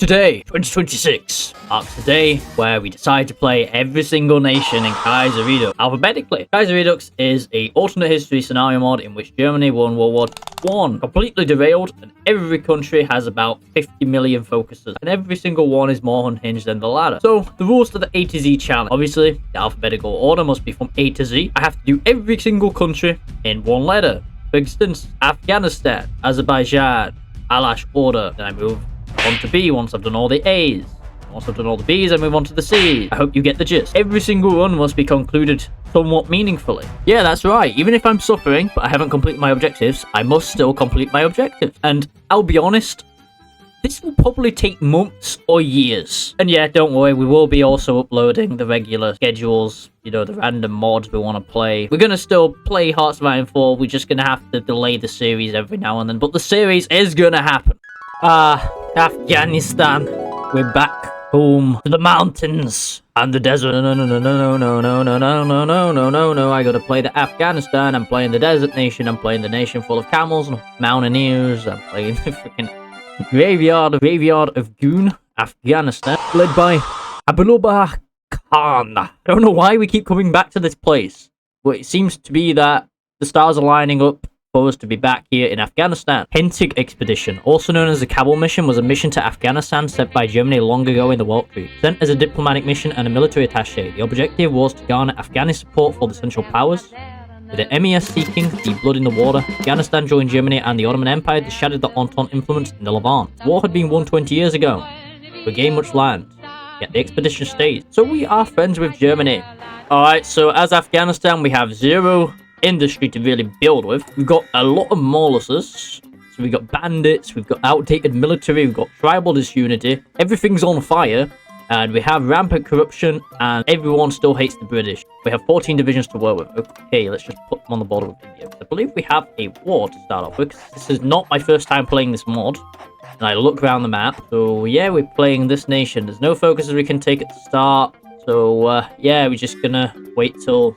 Today, 2026, marks the day where we decide to play every single nation in Kaiserredux alphabetically. Kaiserredux is an alternate history scenario mod in which Germany won World War I, completely derailed, and every country has about 50 million focuses, and every single one is more unhinged than the latter. So, the rules to the A to Z challenge. Obviously, the alphabetical order must be from A to Z. I have to do every single country in one letter. For instance, Afghanistan, Azerbaijan, Alash order. Then I move on to B once I've done all the A's. Once I've done all the B's, I move on to the C's. I hope you get the gist. Every single run must be concluded somewhat meaningfully. Yeah, that's right. Even if I'm suffering, but I haven't completed my objectives, I must still complete my objectives. And I'll be honest, this will probably take months or years. And yeah, don't worry, we will be also uploading the regular schedules, you know, the random mods we want to play. We're going to still play Hearts of Iron 4. We're just going to have to delay the series every now and then. But the series is going to happen. Afghanistan. We're back home to the mountains and the desert. No. I gotta play the Afghanistan. I'm playing the desert nation. I'm playing the nation full of camels and mountaineers. I'm playing the freaking graveyard of Goon, Afghanistan, led by Abdullah Khan. I don't know why we keep coming back to this place, but it seems to be that the stars are lining up for us to be back here in Afghanistan. Hentig Expedition, also known as the Kabul Mission, was a mission to Afghanistan sent by Germany long ago in the War Creek. Sent as a diplomatic mission and a military attaché, the objective was to garner Afghani support for the Central Powers. With the MES seeking the blood in the water, Afghanistan joined Germany and the Ottoman Empire that shattered the Entente influence in the Levant. The war had been won 20 years ago. We gained much land, yet the expedition stayed. So we are friends with Germany. Alright, so as Afghanistan, we have zero industry to really build with. We've got a lot of molluses, so we've got bandits, we've got outdated military, we've got tribal disunity, everything's on fire, and we have rampant corruption, and everyone still hates the British. We have 14 divisions to work with. Okay, let's just put them on the border with India. I believe we have a war to start off with. This is not my first time playing this mod, and I look around the map, so yeah, we're playing this nation. There's no focuses we can take at the start, so yeah, we're just gonna wait till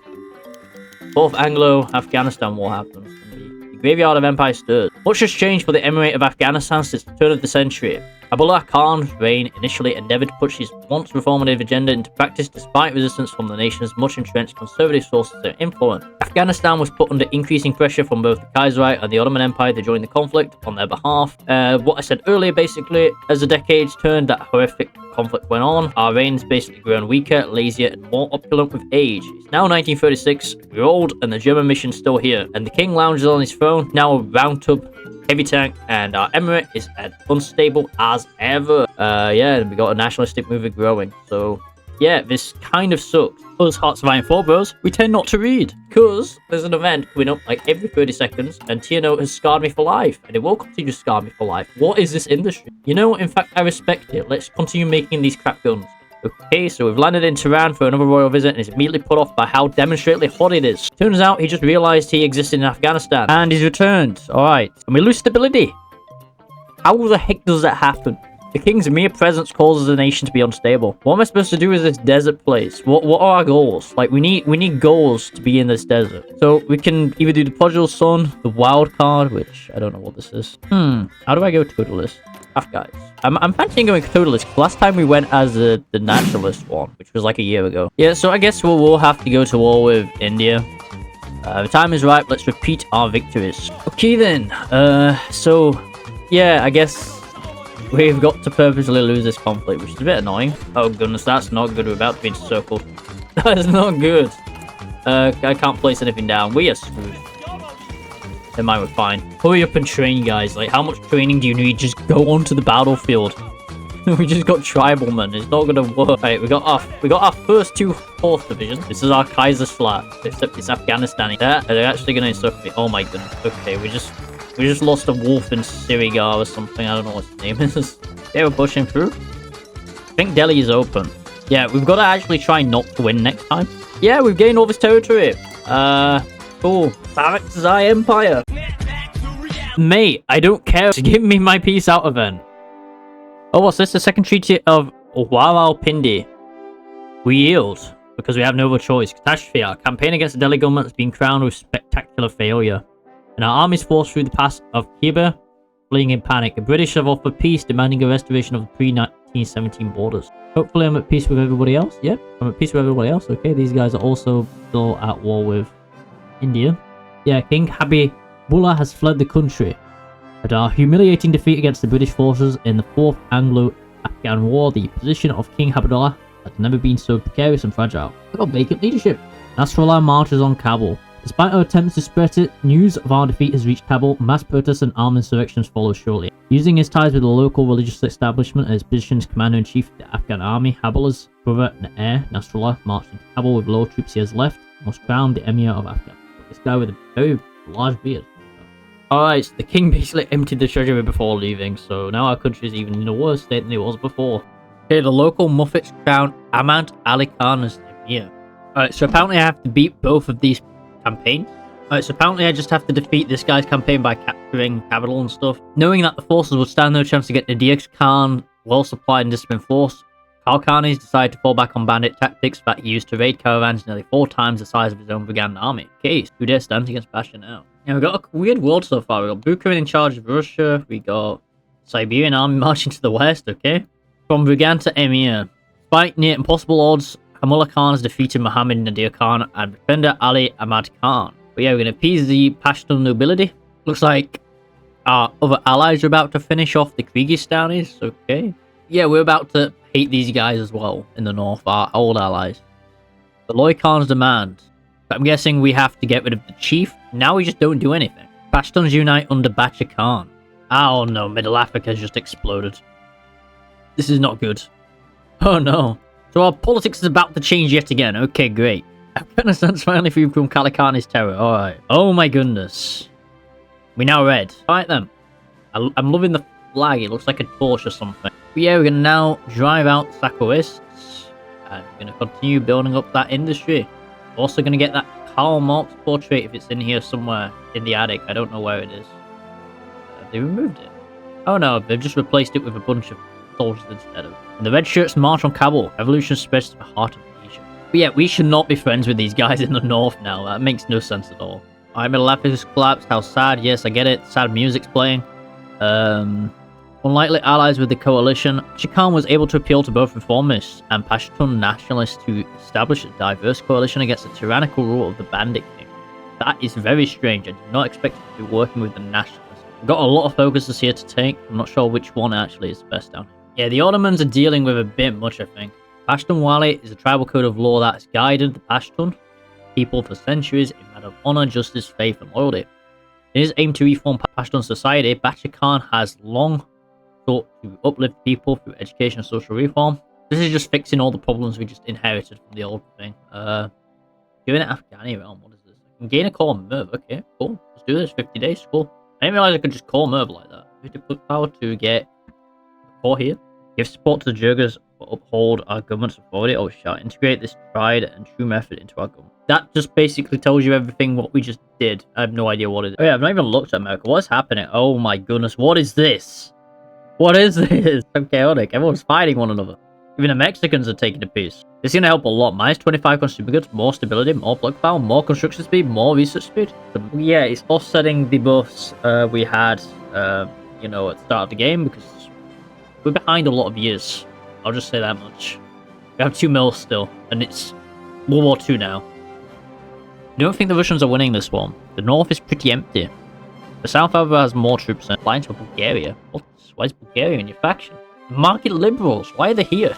fourth Anglo-Afghanistan War happens. The graveyard of empire stirs. Much has changed for the Emirate of Afghanistan since the turn of the century. Abdullah Khan's reign initially endeavoured to push his once reformative agenda into practice despite resistance from the nation's much entrenched conservative sources of influence. Afghanistan was put under increasing pressure from both the Kaiserredux and the Ottoman Empire to join the conflict on their behalf. What I said earlier, basically, as the decades turned, that horrific conflict went on. Our reign's basically grown weaker, lazier, and more opulent with age. It's now 1936, we're old, and the German mission's still here. And the king lounges on his throne, now a round tub heavy tank, and our emirate is as unstable as ever. Yeah, we got a nationalistic movement growing. So, yeah, this kind of sucks. Us Hearts of Iron 4 bros, we tend not to read, because there's an event coming up like every 30 seconds, and TNO has scarred me for life, and it will continue to scar me for life. What is this industry? You know, in fact, I respect it. Let's continue making these crap guns. Okay, so we've landed in Tehran for another royal visit, and is immediately put off by how demonstrably hot it is. Turns out he just realized he existed in Afghanistan, and he's returned. Alright, and we lose stability. How the heck does that happen? The king's mere presence causes the nation to be unstable. What am I supposed to do with this desert place? What are our goals? Like, we need goals to be in this desert. So we can either do the prodigal son, the wild card, which I don't know what this is. How do I go totalist? Guys, I'm fancying going totalist. Last time we went as the naturalist one, which was like a year ago. Yeah, so I guess we'll have to go to war with India. The time is right. Let's repeat our victories. Okay then. So yeah, I guess we've got to purposely lose this conflict, which is a bit annoying. Oh goodness, that's not good. We're about to be encircled. That is not good. I can't place anything down. We are screwed. Never mind, we're fine. Hurry up and train, guys. Like, how much training do you need? Just go onto the battlefield. We just got tribal, man. It's not gonna work. Right, we got our first two fourth divisions. This is our Kaiser's flat, except it's Afghanistan. They're actually gonna encircle me. Oh my goodness. Okay, we just lost a wolf in Sirigar or something. I don't know what his name is. Yeah, we're pushing through. I think Delhi is open. Yeah, we've got to actually try not to win next time. Yeah, we've gained all this territory. Cool. Barakzai Empire. Mate, I don't care. Just give me my peace out event. Oh, what's this? The second treaty of Rawalpindi. We yield because we have no other choice. Catastrophe. Our campaign against the Delhi government has been crowned with spectacular failure, and our armies forced through the pass of Khyber fleeing in panic. The British have offered peace, demanding a restoration of the pre-1917 borders. Hopefully I'm at peace with everybody else. Yep, I'm at peace with everybody else. Okay, these guys are also still at war with India. Yeah, King Habibullah has fled the country. At our humiliating defeat against the British forces in the 4th Anglo-Afghan War, the position of King Habibullah has never been so precarious and fragile. We got vacant leadership. Nasrallah marches on Kabul. Despite our attempts to spread it, news of our defeat has reached Kabul. Mass protests and armed insurrections follow shortly. Using his ties with the local religious establishment and his position as commander-in-chief of the Afghan army, Habibullah's brother and heir, Nasrallah, marched into Kabul with low troops he has left and was crowned the Emir of Afghanistan. This guy with a very large beard. Alright, so the king basically emptied the treasury before leaving, so now our country is even in a worse state than it was before. Okay, the local Muffets crowned Ahmad Ali Khan as Emir. Alright, so apparently I have to beat both of these campaigns. Alright, so apparently I just have to defeat this guy's campaign by capturing capital and stuff. Knowing that the forces would stand no chance to get the DX Khan well-supplied and disciplined force, Khalkhanis decided to fall back on bandit tactics that he used to raid caravans nearly 4 times the size of his own brigand army. Okay, who dare stand against Basha now? Yeah, we got a weird world so far. We got Bukharin in charge of Russia. We got Siberian army marching to the west, okay? From brigand to Emir. Despite near impossible odds, Hamullah Khan has defeated Muhammad Nadir Khan and defender Ali Ahmad Khan. But yeah, we're going to appease the Pashtun nobility. Looks like our other allies are about to finish off the Kyrgyzstanis, okay? Yeah, we're about to hate these guys as well in the north, our old allies. The Loy Khan's demand. But I'm guessing we have to get rid of the chief. Now we just don't do anything. Pashtuns unite under Bacha Khan. Oh no, Middle Africa has just exploded. This is not good. Oh no. So our politics is about to change yet again. Okay, great. Afghanistan's finally free from Khalkhani's terror. Alright. Oh my goodness. We now red. Alright then. I'm loving the flag. It looks like a torch or something. But yeah, we're going to now drive out Sakorists. And we're going to continue building up that industry. We're also going to get that Karl Marx portrait if it's in here somewhere in the attic. I don't know where it is. They removed it. Oh no, they've just replaced it with a bunch of soldiers instead of. And the Redshirts march on Kabul. Revolution spreads to the heart of Asia. But yeah, we should not be friends with these guys in the north now. That makes no sense at all. Alright, Middle Africa's collapsed. How sad. Yes, I get it. Sad music's playing. Unlikely allies with the coalition. Khan was able to appeal to both reformists and Pashtun nationalists to establish a diverse coalition against the tyrannical rule of the bandit king. That is very strange. I did not expect it to be working with the nationalists. We've got a lot of focuses here to take. I'm not sure which one actually is the best down here. Yeah, the Ottomans are dealing with a bit much, I think. Pashtun Wali is a tribal code of law that has guided the Pashtun people for centuries in matter of honor, justice, faith, and loyalty. In his aim to reform Pashtun society, Bacha Khan has long sought to uplift people through education and social reform. This is just fixing all the problems we just inherited from the old thing. Doing it Afghani realm, what is this? I can gain a core Merv, okay, cool. Let's do this, 50 days, cool. I didn't realize I could just call Merv like that. 50 power to get a core here. Give support to the Jurgers but uphold our government's authority. Oh shit, integrate this tried and true method into our government. That just basically tells you everything what we just did. I have no idea what it is. Oh yeah, I've not even looked at America. What's happening? Oh my goodness, what is this? What is this? So chaotic. Everyone's fighting one another. Even the Mexicans are taking a piece. This is going to help a lot. Minus 25 consumer goods, more stability, more block power, more construction speed, more research speed. So, yeah, it's offsetting the buffs we had, you know, at the start of the game because we're behind a lot of years. I'll just say that much. We have 2 mils still, and it's World War II now. I don't think the Russians are winning this one. The north is pretty empty. The south, however, has more troops and alliance with Bulgaria. What? Why is Bulgaria in your faction? Market liberals, why are they here?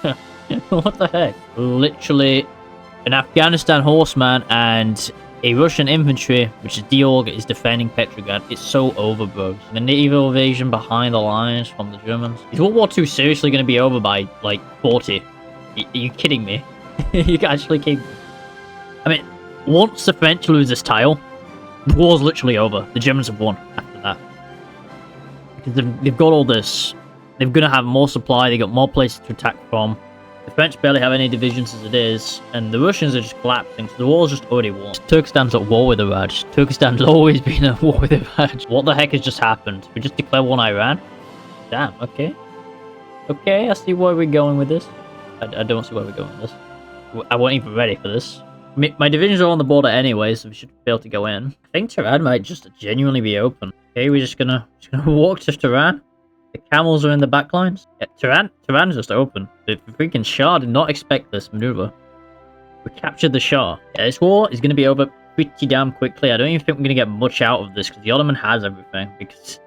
What the heck? Literally, an Afghanistan horseman and a Russian infantry, which is Diorg, is defending Petrograd. It's so over, bro. The naval invasion behind the lines from the Germans. Is World War II seriously going to be over by, like, 40? Are you kidding me? You actually kidding me? I mean, once the French lose this tile, the war's literally over. The Germans have won after that. Because they've got all this. They're going to have more supply. They got more places to attack from. The French barely have any divisions as it is. And the Russians are just collapsing. So the war's just already won. Turkestan's at war with Iraq. Turkestan's always been at war with Iraq. What the heck has just happened? We just declared war on Iran? Damn, okay. Okay, I see where we're going with this. I don't see where we're going with this. I wasn't even ready for this. My divisions are on the border anyway, so we should be able to go in. I think Tehran might just genuinely be open. Okay, we're just gonna walk to Tehran. The camels are in the back lines. Yeah, Tehran's just open. The freaking Shah did not expect this maneuver. We captured the Shah. Yeah, this war is gonna be over pretty damn quickly. I don't even think we're gonna get much out of this because the Ottoman has everything. Because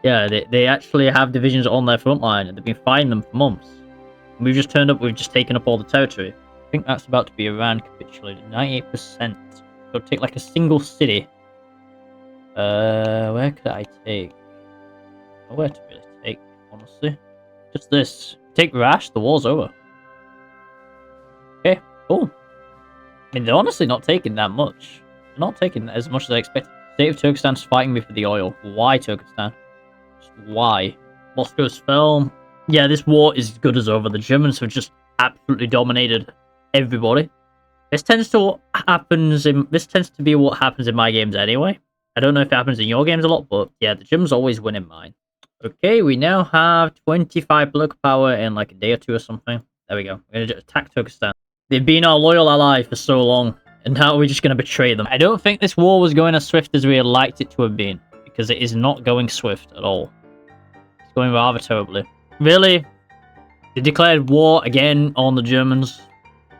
yeah, they actually have divisions on their front line and they've been fighting them for months. And we've just turned up. We've just taken up all the territory. I think that's about to be Iran capitulated. 98%. It'll take like a single city. Where could I take? Nowhere to really take, honestly. Just this. Take Rash, the war's over. Okay, cool. I mean, they're honestly not taking that much. They're not taking as much as I expected. State of Turkestan's fighting me for the oil. Why Turkestan? Just why? Moscow's fell. Yeah, this war is as good as over. The Germans have just absolutely dominated everybody. This tends to be what happens in my games anyway. I don't know if it happens in your games a lot, but yeah, the Germans always win in mine. Okay, we now have 25 political power in like a day or two or something. There we go. We're gonna attack Turkestan. They've been our loyal ally for so long, and now we're just gonna betray them. I don't think this war was going as swift as we had liked it to have been, because it is not going swift at all. It's going rather terribly. Really? They declared war again on the Germans?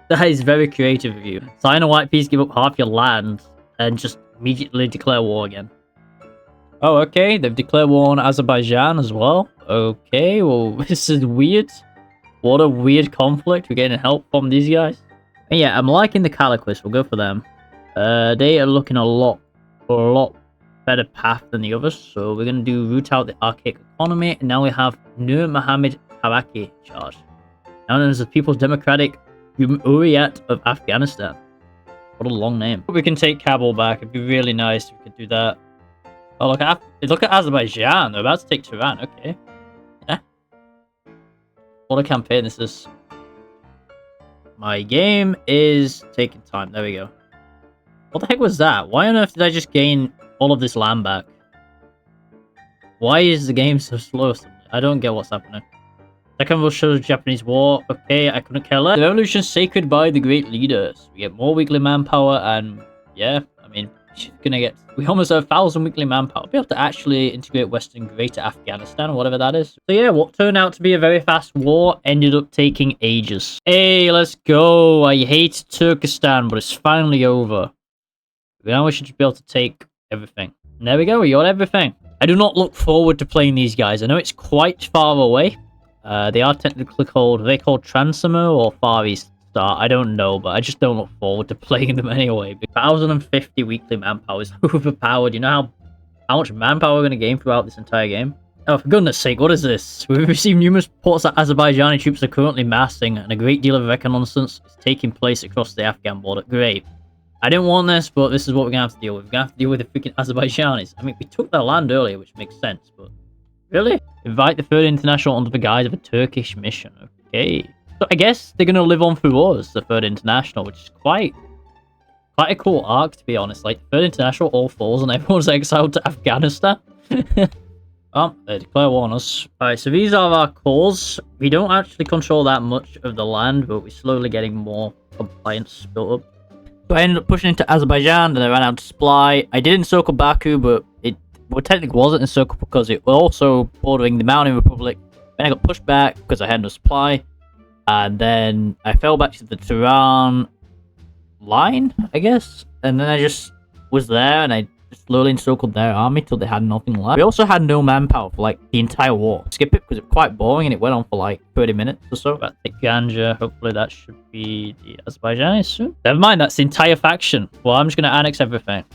That is very creative of you. Sign a white peace, give up half your land, and just immediately declare war again. Oh, okay. They've declared war on Azerbaijan as well. Okay, well, this is weird. What a weird conflict. We're getting help from these guys. And yeah, I'm liking the Kaiserredux. We'll go for them. They are looking a lot better path than the others. So we're going to do root out the archaic economy. And now we have Nur Muhammad Karaki charge. Now known as the People's Democratic Emirate of Afghanistan. What a long name. We can take Kabul back. It'd be really nice if we could do that. Oh, look at Azerbaijan. They're about to take Tehran. Okay. Yeah. What a campaign this is. My game is taking time. There we go. What the heck was that? Why on earth did I just gain all of this land back? Why is the game so slow? I don't get what's happening. Second Russo-Japanese War. Okay, I couldn't care less. The revolution sacred by the great leaders. We get more weekly manpower and yeah, I mean, we almost have 1,000 weekly manpower. Be able to actually integrate Western Greater Afghanistan or whatever that is. So yeah, what turned out to be a very fast war ended up taking ages. Hey, let's go. I hate Turkestan, but it's finally over. Now we should be able to take everything. And there we go, we got everything. I do not look forward to playing these guys. I know it's quite far away. They are technically called, are they called Transomer or Far East Star? I don't know, but I just don't look forward to playing them anyway. 1,050 weekly manpower is overpowered. You know how much manpower we're going to gain throughout this entire game? Oh, for goodness sake, what is this? We've received numerous reports that Azerbaijani troops are currently massing, and a great deal of reconnaissance is taking place across the Afghan border. Great. I didn't want this, but this is what we're going to have to deal with. We're going to have to deal with the freaking Azerbaijanis. I mean, we took their land earlier, which makes sense, but... Really? Invite the Third International under the guise of a Turkish mission. Okay. So I guess they're going to live on through us, the Third International, which is quite a cool arc, to be honest. Like, the Third International all falls and everyone's exiled to Afghanistan. Oh, they declare war on us. Alright, so these are our cores. We don't actually control that much of the land, but we're slowly getting more compliance built up. So I ended up pushing into Azerbaijan, then I ran out of supply. I did encircle Baku, but it technically wasn't encircled because it was also bordering the Mountain Republic. Then I got pushed back because I had no supply. And then I fell back to the Tehran line, I guess. And then I just was there and I just slowly encircled their army till they had nothing left. We also had no manpower for like the entire war. Skip it because it was quite boring and it went on for like 30 minutes or so. But take Ganja, hopefully that should be the Azerbaijanis soon. Never mind, that's the entire faction. Well, I'm just going to annex everything.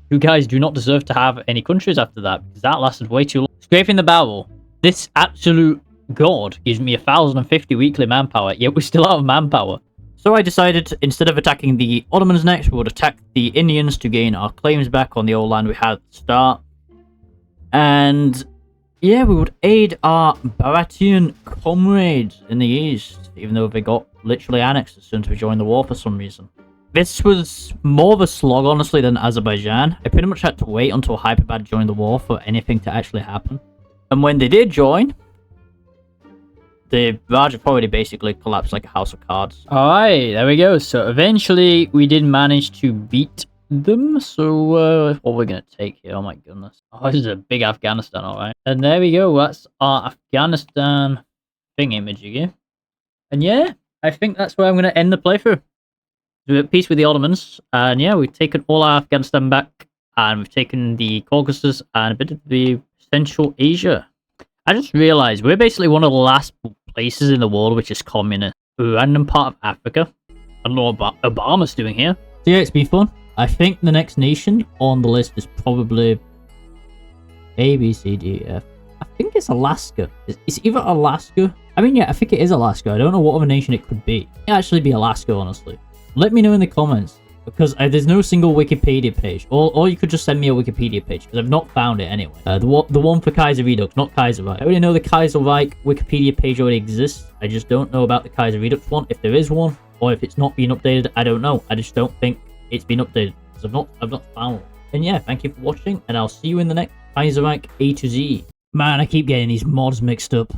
You guys do not deserve to have any countries after that because that lasted way too long. Scraping the barrel. This absolute god gives me 1,050 weekly manpower, yet we're still out of manpower. So I decided, instead of attacking the Ottomans next, we would attack the Indians to gain our claims back on the old land we had at the start. And yeah, we would aid our Baratheon comrades in the east, even though they got literally annexed as soon as we joined the war for some reason. This was more of a slog, honestly, than Azerbaijan. I pretty much had to wait until Hyperbad joined the war for anything to actually happen. And when they did join, The Raj have probably basically collapsed like a house of cards. Alright, there we go. So eventually we did manage to beat them. So what we're going to take here? Oh my goodness. Oh, this is a big Afghanistan, alright. And there we go. That's our Afghanistan thing image again. And yeah, I think that's where I'm going to end the playthrough. We're at peace with the Ottomans. And yeah, we've taken all our Afghanistan back. And we've taken the Caucasus and a bit of the Central Asia. I just realized we're basically one of the last places in the world which is communist. A random part of Africa. I don't know what Obama's doing here. So yeah, it's been fun. I think the next nation on the list is probably A, B, C, D, F. I think it's Alaska. It's either Alaska. I mean, yeah, I think it is Alaska. I don't know what other nation it could be. It might actually be Alaska, honestly. Let me know in the comments. Because there's no single Wikipedia page. Or you could just send me a Wikipedia page, because I've not found it anyway. The one for Kaiserredux, not Kaiserreich. I already know the Kaiserreich Wikipedia page already exists. I just don't know about the Kaiserredux one. If there is one, or if it's not been updated, I don't know. I just don't think it's been updated, because I've not found one. And yeah, thank you for watching, and I'll see you in the next Kaiserreich A to Z. Man, I keep getting these mods mixed up.